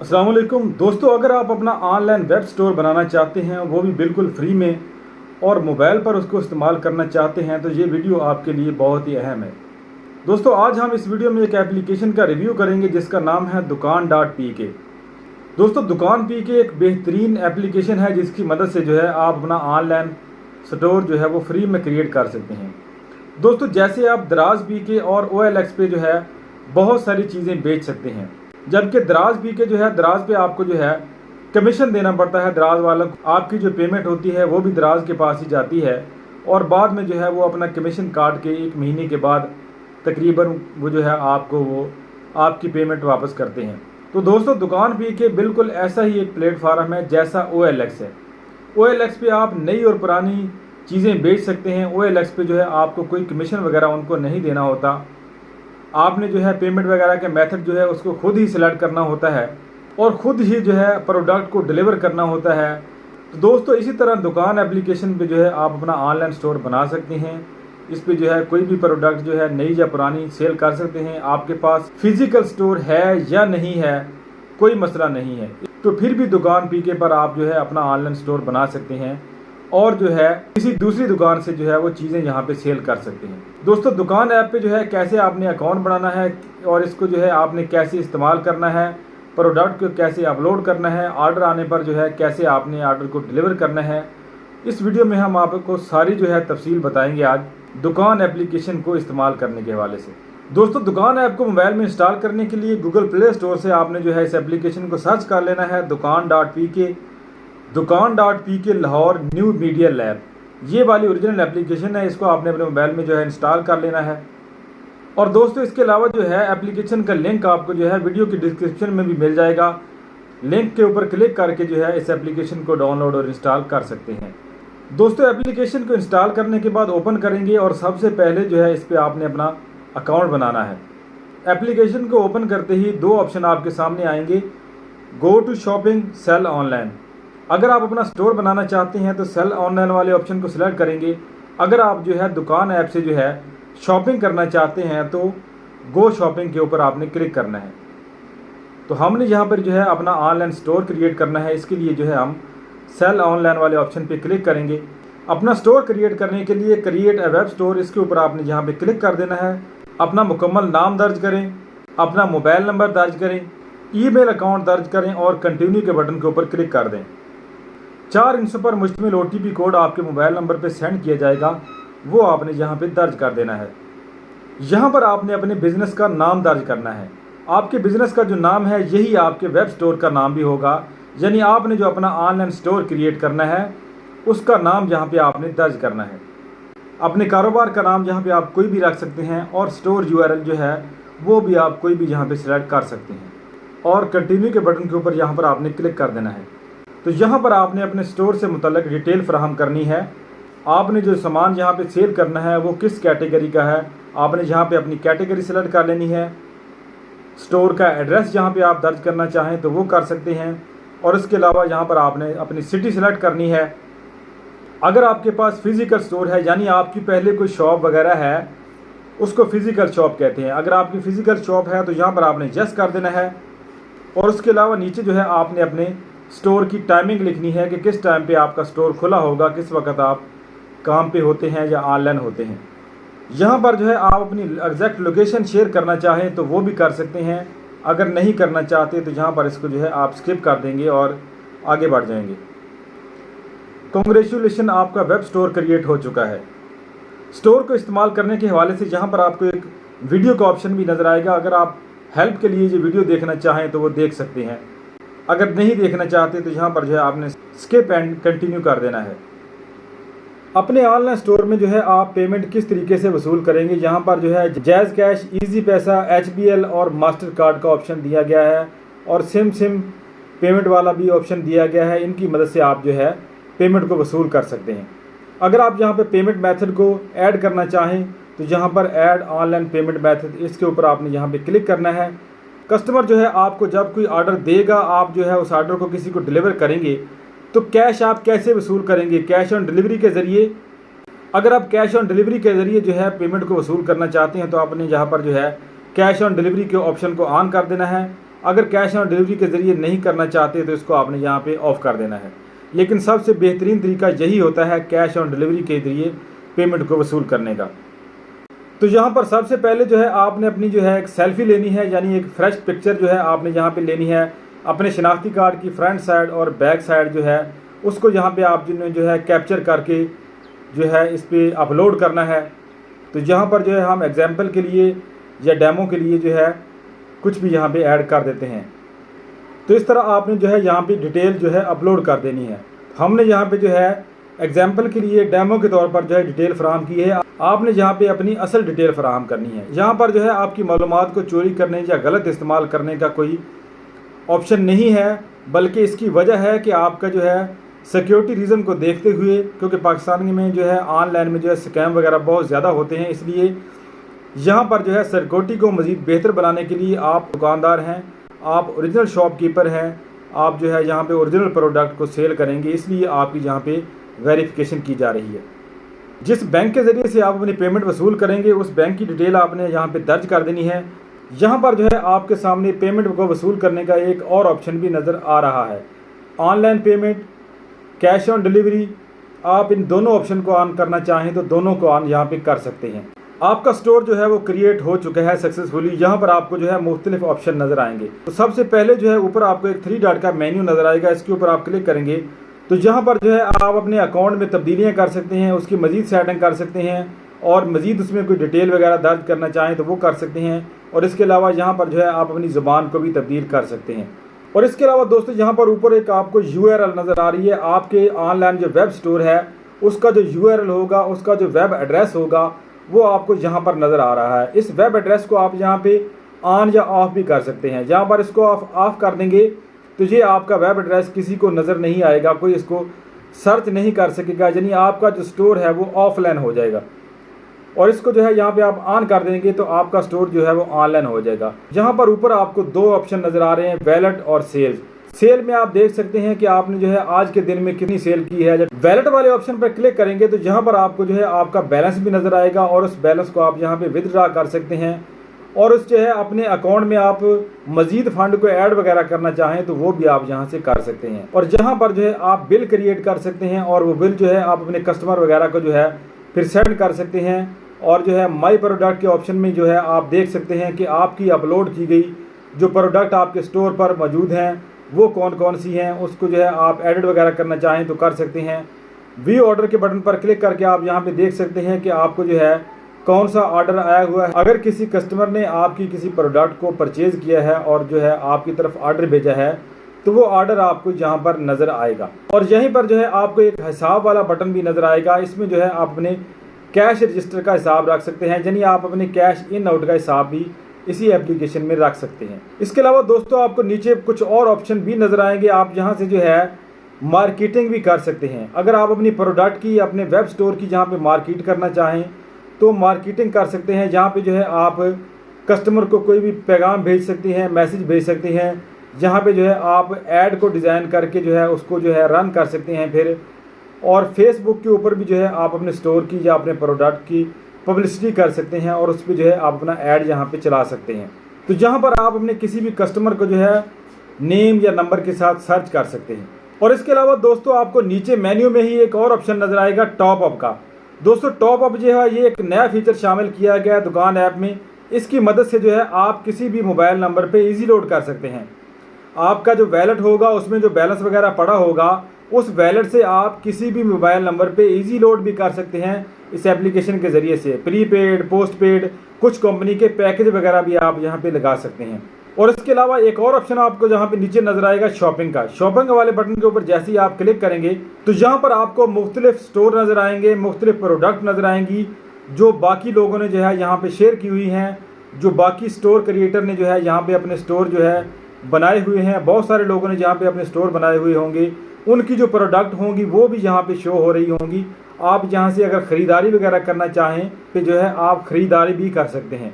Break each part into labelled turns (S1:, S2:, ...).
S1: अस्सलाम वालेकुम दोस्तों, अगर आप अपना ऑनलाइन वेब स्टोर बनाना चाहते हैं वो भी बिल्कुल फ्री में और मोबाइल पर उसको इस्तेमाल करना चाहते हैं तो ये वीडियो आपके लिए बहुत ही अहम है। दोस्तों, आज हम इस वीडियो में एक एप्लीकेशन का रिव्यू करेंगे जिसका नाम है दुकान.pk। दोस्तों, दुकान.pk एक बेहतरीन एप्लीकेशन है जिसकी मदद से जो है आप अपना ऑनलाइन स्टोर जो है वो फ्री में क्रिएट कर सकते हैं। दोस्तों, जैसे आप दराज.pk और OLX पे जो है बहुत सारी चीज़ें बेच सकते हैं, जबकि दराज.pk जो है दराज पे आपको जो है कमीशन देना पड़ता है। दराज वालों को आपकी जो पेमेंट होती है वो भी दराज के पास ही जाती है और बाद में जो है वो अपना कमीशन काट के 1 महीने के बाद तकरीबन वो जो है आपको वो आपकी पेमेंट वापस करते हैं। तो दोस्तों, दुकान.pk बिल्कुल ऐसा ही एक प्लेटफार्म है जैसा OLX है। OLX पे आप नई और पुरानी चीज़ें बेच सकते हैं। OLX पे जो है आपको कोई कमीशन वगैरह उनको नहीं देना होता। आपने जो है पेमेंट वगैरह के मेथड जो है उसको खुद ही सिलेक्ट करना होता है और ख़ुद ही जो है प्रोडक्ट को डिलीवर करना होता है। तो दोस्तों, इसी तरह दुकान एप्लीकेशन पे जो है आप अपना ऑनलाइन स्टोर बना सकते हैं। इस पे जो है कोई भी प्रोडक्ट जो है नई या पुरानी सेल कर सकते हैं। आपके पास फिजिकल स्टोर है या नहीं है कोई मसला नहीं है, तो फिर भी दुकान.pk पर आप जो है अपना ऑनलाइन स्टोर बना सकते हैं और जो है किसी दूसरी दुकान से जो है वो चीज़ें यहाँ पे सेल कर सकते हैं। दोस्तों, दुकान ऐप पे जो है कैसे आपने अकाउंट बनाना है और इसको जो है आपने कैसे इस्तेमाल करना है, प्रोडक्ट को कैसे अपलोड करना है, ऑर्डर आने पर जो है कैसे आपने ऑर्डर को डिलीवर करना है, इस वीडियो में हम आपको सारी जो है तफसील बताएंगे आज दुकान एप्लीकेशन को इस्तेमाल करने के हवाले से। दोस्तों, दुकान ऐप को मोबाइल में इंस्टॉल करने के लिए गूगल प्ले स्टोर से आपने जो है इस एप्लीकेशन को सर्च कर लेना है दुकान.pk। दुकान.pk लाहौर न्यू मीडिया लैब, ये वाली ओरिजिनल एप्लीकेशन है। इसको आपने अपने मोबाइल में जो है इंस्टॉल कर लेना है। और दोस्तों, इसके अलावा जो है एप्लीकेशन का लिंक आपको जो है वीडियो की डिस्क्रिप्शन में भी मिल जाएगा। लिंक के ऊपर क्लिक करके जो है इस एप्लीकेशन को डाउनलोड और इंस्टॉल कर सकते हैं। दोस्तों, एप्लीकेशन को इंस्टॉल करने के बाद ओपन करेंगे और सबसे पहले जो है इस पर आपने अपना अकाउंट बनाना है। एप्लीकेशन को ओपन करते ही 2 ऑप्शन आपके सामने आएंगे, go to shopping, sell online. अगर आप अपना स्टोर बनाना चाहते हैं तो सेल ऑनलाइन वाले ऑप्शन को सिलेक्ट करेंगे। अगर आप जो है दुकान ऐप से जो है शॉपिंग करना चाहते हैं तो गो शॉपिंग के ऊपर आपने क्लिक करना है। तो हमने यहाँ पर जो है अपना ऑनलाइन स्टोर क्रिएट करना है, इसके लिए जो है हम सेल ऑनलाइन वाले ऑप्शन पे क्लिक करेंगे। अपना स्टोर क्रिएट करने के लिए क्रिएट अ वेब स्टोर, इसके ऊपर आपने यहाँ पे क्लिक कर देना है। अपना मुकम्मल नाम दर्ज करें, अपना मोबाइल नंबर दर्ज करें, ईमेल अकाउंट दर्ज करें और कंटिन्यू के बटन के ऊपर क्लिक कर दें। 4 अंकों पर मुश्तमिल OTP कोड आपके मोबाइल नंबर पे सेंड किया जाएगा, वो आपने यहाँ पे दर्ज कर देना है। यहाँ पर आपने अपने बिज़नेस का नाम दर्ज करना है। आपके बिज़नेस का जो नाम है यही आपके वेब स्टोर का नाम भी होगा, यानी आपने जो अपना ऑनलाइन स्टोर क्रिएट करना है उसका नाम यहाँ पे आपने दर्ज करना है। अपने कारोबार का नाम यहाँ पे आप कोई भी रख सकते हैं और स्टोर URL जो है वो भी आप कोई भी यहाँ पे सिलेक्ट कर सकते हैं और कंटिन्यू के बटन के ऊपर यहाँ पर आपने क्लिक कर देना है। तो यहाँ पर आपने अपने स्टोर से मुतल्लिक डिटेल फराहम करनी है। आपने जो सामान यहाँ पे सेल करना है वो किस कैटेगरी का है, आपने यहाँ पे अपनी कैटेगरी सेलेक्ट कर लेनी है। स्टोर का एड्रेस यहाँ पे आप दर्ज करना चाहें तो वो कर सकते हैं और इसके अलावा यहाँ पर आपने अपनी सिटी सेलेक्ट करनी है। अगर आपके पास फिज़िकल स्टोर है, यानी आपकी पहले कोई शॉप वगैरह है, उसको फिज़िकल शॉप कहते हैं। अगर आपकी फ़िज़िकल शॉप है तो यहाँ पर आपने यस कर देना है और उसके अलावा नीचे जो है आपने अपने स्टोर की टाइमिंग लिखनी है कि किस टाइम पे आपका स्टोर खुला होगा, किस वक्त आप काम पे होते हैं या ऑनलाइन होते हैं। यहाँ पर जो है आप अपनी एग्जैक्ट लोकेशन शेयर करना चाहें तो वो भी कर सकते हैं। अगर नहीं करना चाहते तो यहाँ पर इसको जो है आप स्किप कर देंगे और आगे बढ़ जाएंगे। कांग्रेचुलेशन, आपका वेब स्टोर क्रिएट हो चुका है। स्टोर को इस्तेमाल करने के हवाले से यहाँ पर आपको एक वीडियो का ऑप्शन भी नज़र आएगा। अगर आप हेल्प के लिए ये वीडियो देखना चाहें तो वो देख सकते हैं। अगर नहीं देखना चाहते तो यहाँ पर जो है आपने स्किप एंड कंटिन्यू कर देना है। अपने ऑनलाइन स्टोर में जो है आप पेमेंट किस तरीके से वसूल करेंगे, यहाँ पर जो है जैज़ कैश, इजी पैसा, HBL और मास्टर कार्ड का ऑप्शन दिया गया है और सिम पेमेंट वाला भी ऑप्शन दिया गया है। इनकी मदद से आप जो है पेमेंट को वसूल कर सकते हैं। अगर आप यहाँ पे पेमेंट मेथड को ऐड करना चाहें तो यहाँ पर ऐड ऑनलाइन पेमेंट मेथड, इसके ऊपर आपने यहाँ पे क्लिक करना है। कस्टमर जो है आपको जब कोई ऑर्डर देगा, आप जो है उस ऑर्डर को किसी को डिलीवर करेंगे तो कैश आप कैसे वसूल करेंगे, कैश ऑन डिलीवरी के ज़रिए। अगर आप कैश ऑन डिलीवरी के ज़रिए जो है पेमेंट को वसूल करना चाहते हैं तो आपने यहाँ पर जो है कैश ऑन डिलीवरी के ऑप्शन को ऑन कर देना है अगर कैश ऑन डिलीवरी के ज़रिए नहीं करना चाहते तो इसको आपने यहाँ पे ऑफ़ कर देना है। लेकिन सबसे बेहतरीन तरीका यही होता है कैश ऑन डिलीवरी के ज़रिए पेमेंट को वसूल करने का। तो यहाँ पर सबसे पहले जो है आपने अपनी जो है एक सेल्फ़ी लेनी है, यानी एक फ्रेश पिक्चर जो है आपने यहाँ पे लेनी है अपने शनाख्ती कार्ड की फ्रंट साइड और बैक साइड जो है उसको यहाँ पे आप जो है कैप्चर करके जो है इस पर अपलोड करना है। तो यहाँ पर जो है हम एग्जाम्पल के लिए या डेमो के लिए जो है कुछ भी यहाँ पे ऐड कर देते हैं। तो इस तरह आपने जो है यहाँ पे डिटेल जो है अपलोड कर देनी है। हमने यहाँ पे जो है एग्जाम्पल के लिए डेमो के तौर पर जो है डिटेल फराहम की है, आपने यहाँ पे अपनी असल डिटेल फराहम करनी है। यहाँ पर जो है आपकी मालूमात को चोरी करने या गलत इस्तेमाल करने का कोई ऑप्शन नहीं है, बल्कि इसकी वजह है कि आपका जो है सिक्योरिटी रीज़न को देखते हुए, क्योंकि पाकिस्तान में जो है ऑनलाइन में जो है स्कैम वगैरह बहुत ज़्यादा होते हैं, इसलिए यहाँ पर जो है सिक्योरिटी को मज़ीद बेहतर बनाने के लिए आप दुकानदार हैं, आप ओरिजिनल शॉपकीपर हैं, आप जो है यहाँ पे ओरिजिनल प्रोडक्ट को सेल करेंगे, इसलिए आपकी यहाँ पे वेरिफिकेशन की जा रही है। जिस बैंक के ज़रिए से आप अपनी पेमेंट वसूल करेंगे उस बैंक की डिटेल आपने यहाँ पे दर्ज कर देनी है। यहाँ पर जो है आपके सामने पेमेंट को वसूल करने का एक और ऑप्शन भी नज़र आ रहा है, online payment, cash on delivery. आप इन दोनों ऑप्शन को ऑन करना चाहें तो दोनों को ऑन यहाँ पे कर सकते हैं। आपका स्टोर जो है वो क्रिएट हो चुका है सक्सेसफुली। यहाँ पर आपको जो है मुख्तलिफ ऑप्शन नज़र आएंगे। तो सबसे पहले जो है ऊपर आपको एक 3 डॉट का मेन्यू नज़र आएगा, इसके ऊपर आप क्लिक करेंगे तो यहाँ पर जो है आप अपने अकाउंट में तब्दीलियाँ कर सकते हैं, उसकी मज़ीद सेटिंग कर सकते हैं और मज़ीद उसमें कोई डिटेल वगैरह दर्ज करना चाहें तो वो कर सकते हैं। और इसके अलावा यहाँ पर जो है आप अपनी ज़ुबान को भी तब्दील कर सकते हैं। और इसके अलावा दोस्तों यहाँ पर ऊपर एक आपको URL नज़र आ रही है, आपके ऑनलाइन जो वेब स्टोर है उसका जो URL होगा, उसका जो वेब एड्रेस होगा वो आपको यहाँ पर नज़र आ रहा है। इस वेब एड्रेस को आप यहाँ पे ऑन या ऑफ़ भी कर सकते हैं। यहाँ पर इसको आप ऑफ़ कर देंगे तो ये आपका वेब एड्रेस किसी को नज़र नहीं आएगा, कोई इसको सर्च नहीं कर सकेगा, यानी आपका जो स्टोर है वो ऑफलाइन हो जाएगा। और इसको जो है यहाँ पे आप ऑन कर देंगे तो आपका स्टोर जो है वो ऑनलाइन हो जाएगा। यहाँ पर ऊपर आपको 2 ऑप्शन नज़र आ रहे हैं, वैलेट और सेल। सेल में आप देख सकते हैं कि आपने जो है आज के दिन में कितनी सेल की है। जब वैलेट वाले ऑप्शन पर क्लिक करेंगे तो यहाँ पर आपको जो है आपका बैलेंस भी नज़र आएगा और उस बैलेंस को आप यहाँ पे विदड्रा कर सकते हैं। और उस जो है अपने अकाउंट में आप मज़ीद फ़ंड को ऐड वगैरह करना चाहें तो वो भी आप यहाँ से कर सकते हैं। और जहाँ पर जो है आप बिल क्रिएट कर सकते हैं और वो बिल जो है आप अपने कस्टमर वगैरह को जो है फिर सेंड कर सकते हैं। और जो है माई प्रोडक्ट के ऑप्शन में जो है आप देख सकते हैं कि आपकी अपलोड की गई जो प्रोडक्ट आपके स्टोर पर मौजूद हैं वो कौन कौन सी हैं, उसको जो है आप एडिट वगैरह करना चाहें तो कर सकते हैं। वी ऑर्डर के बटन पर क्लिक करके आप यहाँ पे देख सकते हैं कि आपको जो है कौन सा ऑर्डर आया हुआ है। अगर किसी कस्टमर ने आपकी किसी प्रोडक्ट को परचेज़ किया है और जो है आपकी तरफ ऑर्डर भेजा है तो वो ऑर्डर आपको यहाँ पर नज़र आएगा। और यहीं पर जो है आपको एक हिसाब वाला बटन भी नज़र आएगा, इसमें जो है आप अपने कैश रजिस्टर का हिसाब रख सकते हैं, यानी आप अपने कैश इन आउट का हिसाब भी इसी एप्लीकेशन में रख सकते हैं। इसके अलावा दोस्तों आपको नीचे कुछ और ऑप्शन भी नज़र आएंगे, आप यहाँ से जो है मार्केटिंग भी कर सकते हैं। अगर आप अपनी प्रोडक्ट की अपने वेब स्टोर की जहाँ पे मार्केट करना चाहें तो मार्केटिंग कर सकते हैं। जहाँ पे जो है आप कस्टमर को कोई भी पैगाम भेज सकते हैं, मैसेज भेज सकते हैं, जहाँ पे जो है आप ऐड को डिज़ाइन करके जो है उसको जो है रन कर सकते हैं फिर। और फेसबुक के ऊपर भी जो है आप अपने स्टोर की या अपने प्रोडक्ट की पब्लिसिटी कर सकते हैं और उस पर जो है आप अपना ऐड यहाँ पे चला सकते हैं। तो जहाँ पर आप अपने किसी भी कस्टमर को जो है नेम या नंबर के साथ सर्च कर सकते हैं। और इसके अलावा दोस्तों आपको नीचे मेन्यू में ही एक और ऑप्शन नज़र आएगा टॉप अप का। दोस्तों टॉप अप जो है ये एक नया फीचर शामिल किया गया है दुकान ऐप में। इसकी मदद से जो है आप किसी भी मोबाइल नंबर पे इजी लोड कर सकते हैं। आपका जो वैलेट होगा उसमें जो बैलेंस वगैरह पड़ा होगा उस वैलेट से आप किसी भी मोबाइल नंबर पे इजी लोड भी कर सकते हैं इस एप्लीकेशन के ज़रिए से। प्रीपेड, पोस्टपेड, कुछ कंपनी के पैकेज वगैरह भी आप यहाँ पे लगा सकते हैं। और इसके अलावा एक और ऑप्शन आपको जहाँ पे नीचे नज़र आएगा शॉपिंग का। शॉपिंग वाले बटन के ऊपर जैसे ही आप क्लिक करेंगे तो यहाँ पर आपको मुख्तलिफ स्टोर नज़र आएंगे, मुख्तलिफ प्रोडक्ट नज़र आएंगी जो बाकी लोगों ने जो है यहाँ पे शेयर की हुई हैं, जो बाकी स्टोर क्रिएटर ने जो है यहाँ पे अपने स्टोर जो है बनाए हुए हैं। बहुत सारे लोगों ने जहाँ पे अपने स्टोर बनाए हुए होंगे, उनकी जो प्रोडक्ट होंगी वो भी यहाँ पे शो हो रही होंगी। आप यहाँ से अगर ख़रीदारी वगैरह करना चाहें तो जो है आप ख़रीदारी भी कर सकते हैं।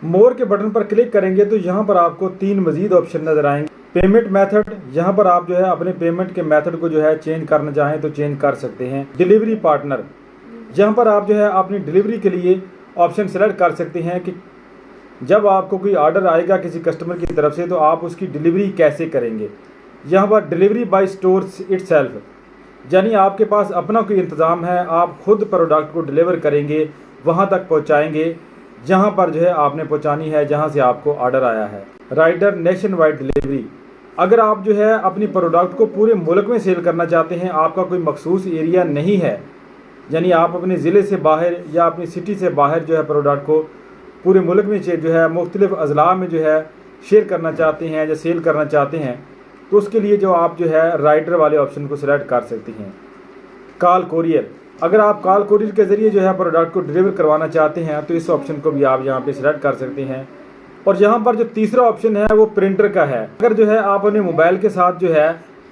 S1: मोर के बटन पर क्लिक करेंगे तो यहाँ पर आपको 3 मज़ीद ऑप्शन नज़र आएंगे। पेमेंट मेथड, यहाँ पर आप जो है अपने पेमेंट के मेथड को जो है चेंज करना चाहें तो चेंज कर सकते हैं। डिलीवरी पार्टनर, जहाँ पर आप जो है अपनी डिलीवरी के लिए ऑप्शन सेलेक्ट कर सकते हैं कि जब आपको कोई ऑर्डर आएगा किसी कस्टमर की तरफ से तो आप उसकी डिलीवरी कैसे करेंगे। यहाँ पर डिलीवरी बाय स्टोर्स इटसेल्फ, यानी आपके पास अपना कोई इंतज़ाम है, आप खुद प्रोडक्ट को डिलीवर करेंगे, वहाँ तक पहुँचाएंगे जहाँ पर जो है आपने पहुँचानी है, जहाँ से आपको ऑर्डर आया है। राइडर नेशन वाइड डिलीवरी, अगर आप जो है अपनी प्रोडक्ट को पूरे मुल्क में सेल करना चाहते हैं, आपका कोई मखसूस एरिया नहीं है, यानी आप अपने ज़िले से बाहर या अपनी सिटी से बाहर जो है प्रोडक्ट को पूरे मुल्क में जो है मुख्तलिफ़ अज़ला में जो है शेयर करना चाहते हैं या सेल करना चाहते हैं, तो उसके लिए जो आप जो है राइडर वाले ऑप्शन को सिलेक्ट कर सकते हैं। कॉल कोरियर, अगर आप कॉल कोरियर के ज़रिए जो है प्रोडक्ट को डिलीवर करवाना चाहते हैं तो इस ऑप्शन को भी आप यहाँ पे सिलेक्ट कर सकते हैं। और यहाँ पर जो तीसरा ऑप्शन है वो प्रिंटर का है। अगर जो है आप अपने मोबाइल के साथ जो है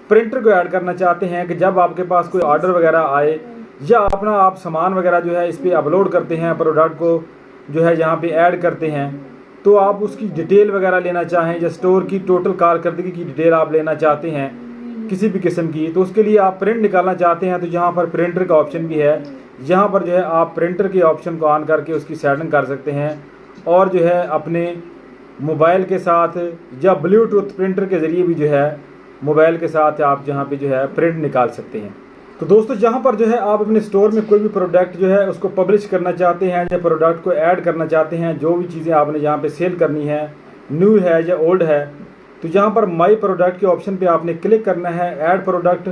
S1: प्रिंटर को ऐड करना चाहते हैं कि जब आपके पास कोई ऑर्डर वगैरह आए या अपना आप सामान वगैरह जो है इस पर अपलोड करते हैं, प्रोडक्ट को जो है यहाँ पे ऐड करते हैं, तो आप उसकी डिटेल वगैरह लेना चाहें या स्टोर की टोटल कारकर्दगी की डिटेल आप लेना चाहते हैं किसी भी किस्म की, तो उसके लिए आप प्रिंट निकालना चाहते हैं तो यहाँ पर प्रिंटर का ऑप्शन भी है। यहाँ पर जो है आप प्रिंटर के ऑप्शन को ऑन करके उसकी सेटिंग कर सकते हैं और जो है अपने मोबाइल के साथ या ब्लूटूथ प्रिंटर के ज़रिए भी जो है मोबाइल के साथ आप जहाँ पे जो है प्रिंट निकाल सकते हैं। तो दोस्तों जहाँ पर जो है आप अपने स्टोर में कोई भी प्रोडक्ट जो है उसको पब्लिश करना चाहते हैं या प्रोडक्ट को ऐड करना चाहते हैं, जो भी चीज़ें आपने यहाँ पे सेल करनी है, न्यू है या ओल्ड है, तो यहाँ पर माई प्रोडक्ट के ऑप्शन पे आपने क्लिक करना है। ऐड प्रोडक्ट,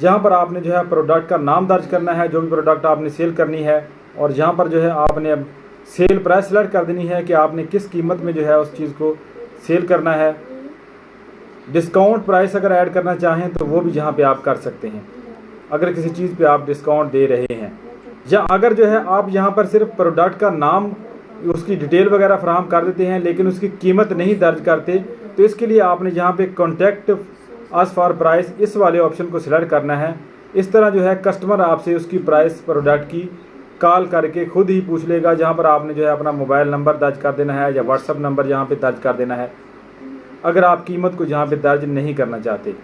S1: जहाँ पर आपने जो है प्रोडक्ट का नाम दर्ज करना है जो भी प्रोडक्ट आपने सेल करनी है, और यहाँ पर जो है आपने अब सेल प्राइस सेलेक्ट कर देनी है कि आपने किस कीमत में जो है उस चीज़ को सेल करना है। डिस्काउंट प्राइस अगर ऐड करना चाहें तो वो भी यहाँ पे आप कर सकते हैं, अगर किसी चीज़ पे आप डिस्काउंट दे रहे हैं। या अगर जो है आप यहाँ पर सिर्फ प्रोडक्ट का नाम, उसकी डिटेल वगैरह फराहम कर देते हैं लेकिन उसकी कीमत नहीं दर्ज करते, तो इसके लिए आपने यहाँ पे कॉन्टैक्ट अस फॉर प्राइस इस वाले ऑप्शन को सिलेक्ट करना है। इस तरह जो है कस्टमर आपसे उसकी प्राइस प्रोडक्ट की कॉल करके खुद ही पूछ लेगा, जहाँ पर आपने जो है अपना मोबाइल नंबर दर्ज कर देना है या व्हाट्सअप नंबर यहाँ पे दर्ज कर देना है, अगर आप कीमत को यहाँ पे दर्ज नहीं करना चाहते।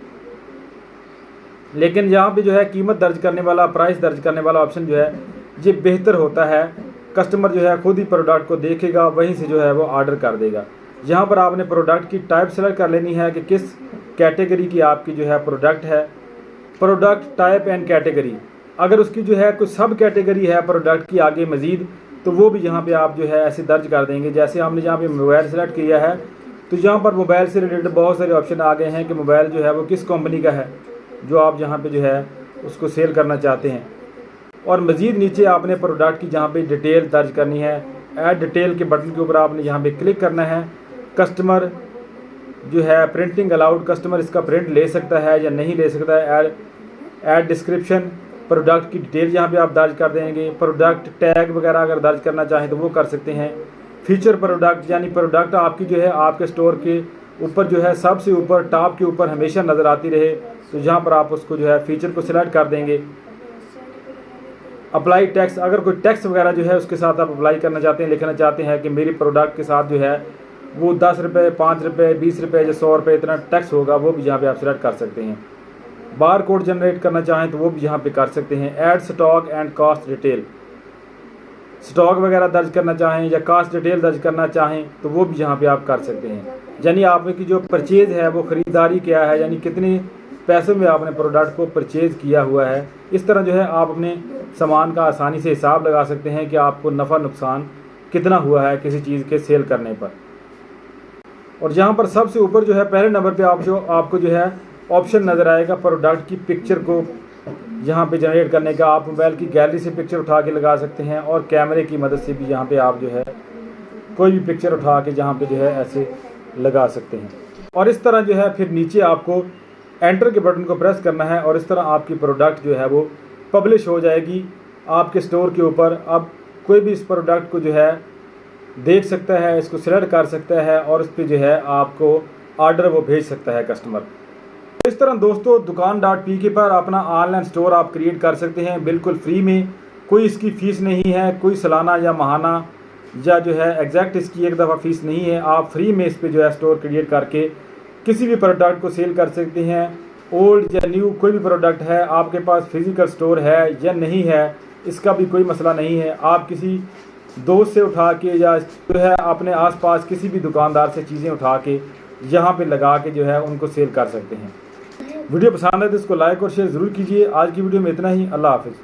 S1: लेकिन यहाँ पे जो है कीमत दर्ज करने वाला, प्राइस दर्ज करने वाला ऑप्शन जो है ये बेहतर होता है। कस्टमर जो है खुद ही प्रोडक्ट को देखेगा, वहीं से जो है वो ऑर्डर कर देगा। यहाँ पर आपने प्रोडक्ट की टाइप सेलेक्ट कर लेनी है कि किस कैटेगरी की आपकी जो है प्रोडक्ट है। प्रोडक्ट टाइप एंड कैटेगरी, अगर उसकी जो है कोई सब कैटेगरी है प्रोडक्ट की आगे मज़ीद, तो वो भी यहाँ पे आप जो है ऐसे दर्ज कर देंगे। जैसे हमने यहाँ पे मोबाइल सेलेक्ट किया है तो यहाँ पर मोबाइल से रिलेटेड बहुत सारे ऑप्शन आ गए हैं कि मोबाइल जो है वो किस कंपनी का है जो आप यहाँ पे जो है उसको सेल करना चाहते हैं। और मज़ीद नीचे आपने प्रोडक्ट की जहाँ पे डिटेल दर्ज करनी है, ऐड डिटेल के बटन के ऊपर आपने यहाँ पे क्लिक करना है। कस्टमर जो है प्रिंटिंग अलाउड, कस्टमर इसका प्रिंट ले सकता है या नहीं ले सकता है। ऐड डिस्क्रिप्शन, प्रोडक्ट की डिटेल यहाँ पे आप दर्ज कर देंगे। प्रोडक्ट टैग वगैरह अगर दर्ज करना चाहें तो वो कर सकते हैं। फीचर प्रोडक्ट, यानी प्रोडक्ट आपकी जो है आपके स्टोर के ऊपर जो है सबसे ऊपर टॉप के ऊपर हमेशा नज़र आती रहे, तो जहाँ पर आप उसको जो है फीचर को सिलेक्ट कर देंगे। अप्लाई टैक्स, अगर कोई टैक्स वगैरह जो है उसके साथ आप अप्लाई करना चाहते हैं, लिखना चाहते हैं कि मेरी प्रोडक्ट के साथ जो है वो 10 रुपये, 5 रुपये, 20 रुपये या 100 रुपये इतना टैक्स होगा, वो भी यहाँ पे आप सिलेक्ट कर सकते हैं। बार कोड जनरेट करना चाहें तो वो भी यहाँ पे कर सकते हैं। Add stock and cost detail, stock वगैरह दर्ज करना चाहें या कास्ट डिटेल दर्ज करना चाहें तो वो भी यहाँ पे आप कर सकते हैं। यानी आपकी जो परचेज़ है वो ख़रीदारी क्या है, यानी कितने पैसों में आपने प्रोडक्ट को परचेज़ किया हुआ है। इस तरह जो है आप अपने सामान का आसानी से हिसाब लगा सकते हैं कि आपको नफ़ा नुकसान कितना हुआ है किसी चीज़ के सेल करने पर। और यहाँ पर सबसे ऊपर जो है पहले नंबर पर आपको जो है ऑप्शन नज़र आएगा प्रोडक्ट की पिक्चर को यहाँ पे जनरेट करने का। आप मोबाइल की गैलरी से पिक्चर उठा के लगा सकते हैं और कैमरे की मदद से भी यहाँ पे आप जो है कोई भी पिक्चर उठा के जहाँ पे जो है ऐसे लगा सकते हैं। और इस तरह जो है फिर नीचे आपको एंटर के बटन को प्रेस करना है और इस तरह आपकी प्रोडक्ट जो है वो पब्लिश हो जाएगी आपके स्टोर के ऊपर। अब कोई भी इस प्रोडक्ट को जो है देख सकता है, इसको सिलेक्ट कर सकता है और इस पर जो है आपको ऑर्डर वो भेज सकता है कस्टमर। इस तरह दोस्तों दुकान.pk पर अपना ऑनलाइन स्टोर आप क्रिएट कर सकते हैं बिल्कुल फ्री में। कोई इसकी फ़ीस नहीं है, कोई सालाना या माहाना या जो है एग्जैक्ट इसकी एक दफ़ा फ़ीस नहीं है। आप फ्री में इस पे जो है स्टोर क्रिएट करके किसी भी प्रोडक्ट को सेल कर सकते हैं। ओल्ड या न्यू कोई भी प्रोडक्ट है, आपके पास फिज़िकल स्टोर है या नहीं है, इसका भी कोई मसला नहीं है। आप किसी दोस्त से उठा के या जो है अपने आसपास किसी भी दुकानदार से चीज़ें उठा के यहाँ पे लगा के जो है उनको सेल कर सकते हैं। वीडियो पसंद है तो इसको लाइक और शेयर ज़रूर कीजिए। आज की वीडियो में इतना ही। अल्लाह हाफ़िज़।